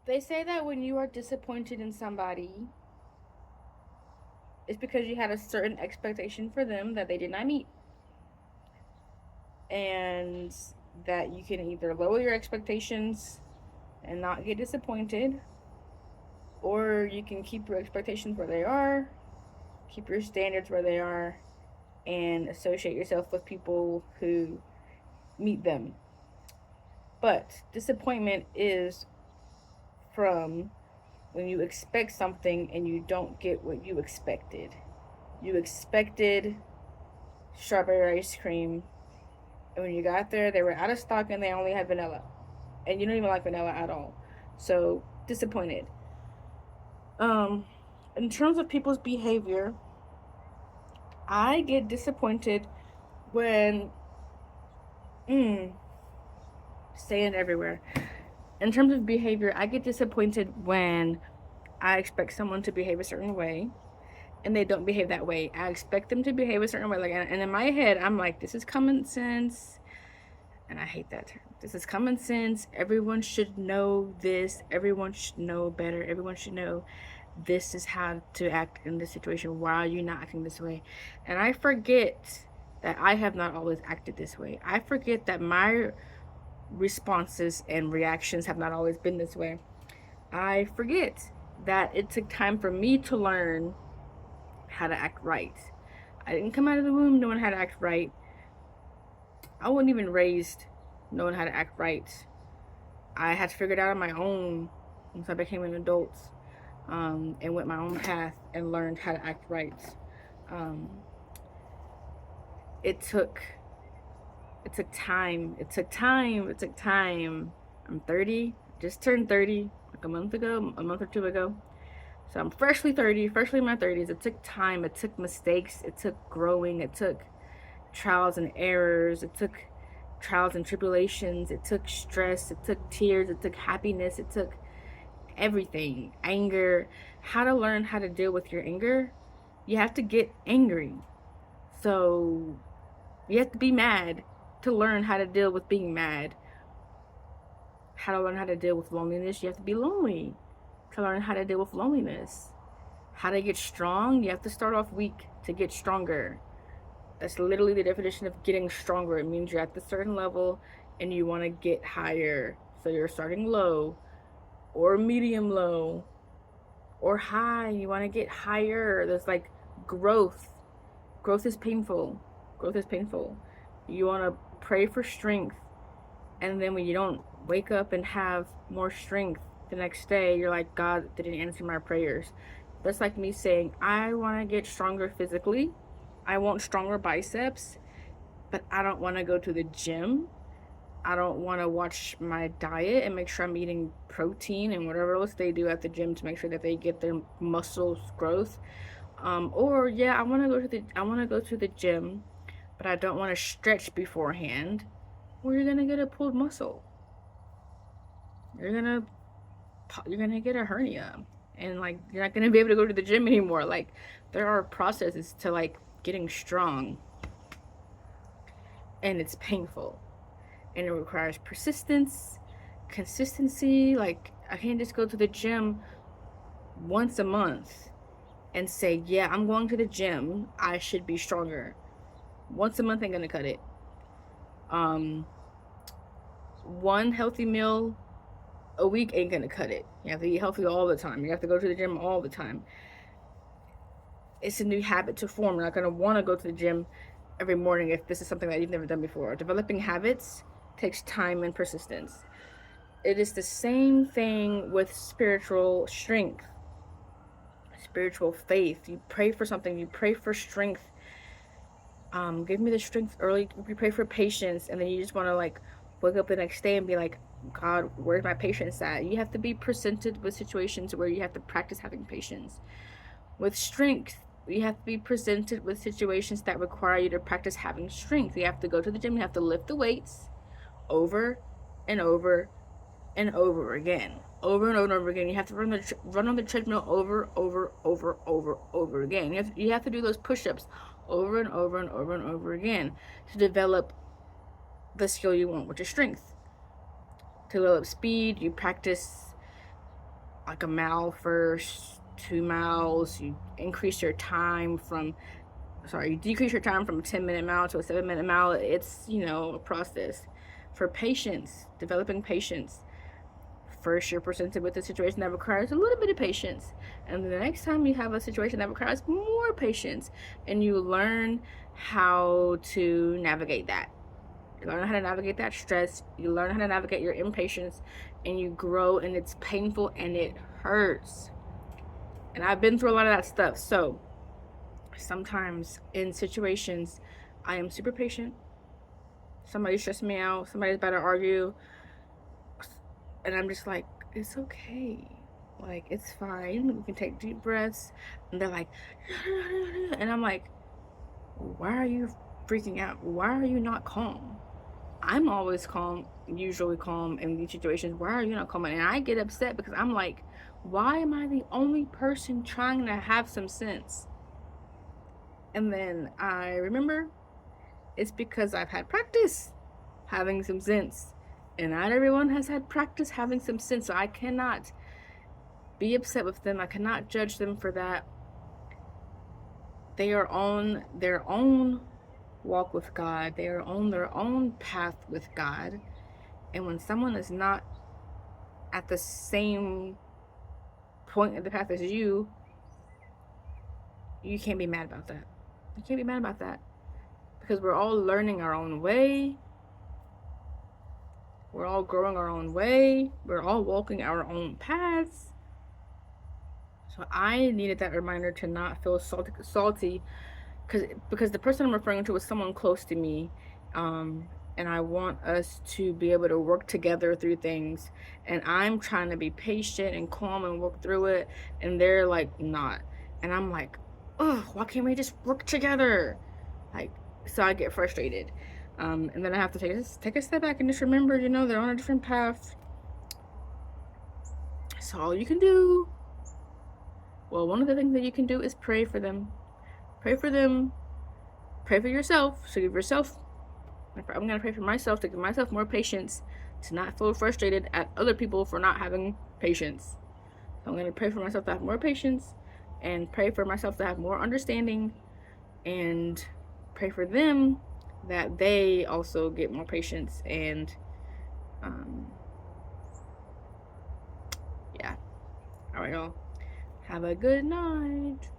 They say that when you are disappointed in somebody, it's because you had a certain expectation for them that they did not meet. And that you can either lower your expectations and not get disappointed, or you can keep your expectations where they are, keep your standards where they are, and associate yourself with people who meet them. But disappointment is from when you expect something and you don't get what you expected. You expected strawberry ice cream, and when you got there, they were out of stock and they only had vanilla. And you don't even like vanilla at all. So, disappointed. Um, in terms of people's behavior, I get disappointed when, staying everywhere. In terms of behavior, I get disappointed when I expect someone to behave a certain way and they don't behave that way. I expect them to behave a certain way, like, and in my head, I'm like, this is common sense, and I hate that term. This is common sense. Everyone should know this. Everyone should know better. Everyone should know this is how to act in this situation. Why are you not acting this way? And I forget that I have not always acted this way. I forget that my responses and reactions have not always been this way. I forget that it took time for me to learn how to act right. I didn't come out of the womb knowing how to act right. I wasn't even raised knowing how to act right. I had to figure it out on my own once I became an adult, and went my own path and learned how to act right. Um, it took it took time. It took time. It took time. I'm 30. Just turned 30 like a month ago, a month or two ago. So I'm freshly 30, freshly in my 30s. It took time. It took mistakes. It took growing. It took trials and errors. It took trials and tribulations. It took stress. It took tears. It took happiness. It took everything. Anger. How to learn how to deal with your anger. You have to get angry. So you have to be mad to learn how to deal with being mad. How to learn how to deal with loneliness. You have to be lonely to learn how to deal with loneliness. How to get strong. You have to start off weak to get stronger. That's literally the definition of getting stronger. It means you're at the certain level and you want to get higher. So you're starting low or medium low or high. You want to get higher. There's like growth. Growth is painful. Growth is painful. You want to pray for strength. And then when you don't wake up and have more strength the next day, you're like, God didn't answer my prayers. That's like me saying, I want to get stronger physically. I want stronger biceps, but I don't want to go to the gym. I don't want to watch my diet and make sure I'm eating protein and whatever else they do at the gym to make sure that they get their muscles growth. Or yeah, I want to go to the gym, but I don't want to stretch beforehand. Well, you're gonna get a pulled muscle. You're gonna you're gonna get a hernia, and like you're not gonna be able to go to the gym anymore. Like there are processes to like getting strong, and it's painful, and it requires persistence, consistency. Like I can't just go to the gym once a month and say, yeah, I'm going to the gym. I should be stronger. Once a month ain't gonna cut it. Um, one healthy meal a week ain't gonna cut it. You have to eat healthy all the time. You have to go to the gym all the time. It's a new habit to form. You're not gonna want to go to the gym every morning if this is something that you've never done before. Developing habits takes time and persistence. It is the same thing with spiritual strength, spiritual faith. You pray for something, you pray for strength. Give me the strength early. You pray for patience, and then you just want to like wake up the next day and be like, God, where's my patience at? You have to be presented with situations where you have to practice having patience. With strength, you have to be presented with situations that require you to practice having strength. You have to go to the gym, you have to lift the weights over and over and over again. Over and over again. You have to run on the treadmill over again. You have to do those push-ups over and over and over and over again to develop the skill you want, which is strength. To develop speed, you practice like a mile first, 2 miles. You increase your time from, sorry, you decrease your time from a 10-minute mile to a 7-minute mile. It's, a process. For patience, developing patience. First, you're presented with a situation that requires a little bit of patience. And the next time you have a situation that requires more patience, and you learn how to navigate that. You learn how to navigate that stress. You learn how to navigate your impatience, and you grow, and it's painful and it hurts. And I've been through a lot of that stuff. So sometimes in situations, I am super patient. Somebody stressed me out. Somebody's about to argue. And I'm just like, it's okay. Like, it's fine. We can take deep breaths. And they're like, and I'm like, why are you freaking out? Why are you not calm? I'm always calm, usually calm in these situations. Why are you not calm? And I get upset because I'm like, why am I the only person trying to have some sense? And then I remember it's because I've had practice having some sense. And not everyone has had practice having some sense. So I cannot be upset with them. I cannot judge them for that. They are on their own walk with God. They are on their own path with God. And when someone is not at the same point of the path as you, you can't be mad about that. You can't be mad about that. Because we're all learning our own way. We're all growing our own way. We're all walking our own paths. So I needed that reminder to not feel salty because the person I'm referring to is someone close to me. And I want us to be able to work together through things. And I'm trying to be patient and calm and work through it. And they're like, not. And I'm like, oh, why can't we just work together? Like, so I get frustrated. And then I have to take a step back and just remember, they're on a different path. So all you can do, well, one of the things that you can do is pray for them. Pray for them. Pray for yourself. So give yourself, I'm going to pray for myself to give myself more patience, to not feel frustrated at other people for not having patience. So I'm going to pray for myself to have more patience, and pray for myself to have more understanding, and pray for them that they also get more patience. And yeah. All right, y'all. Have a good night.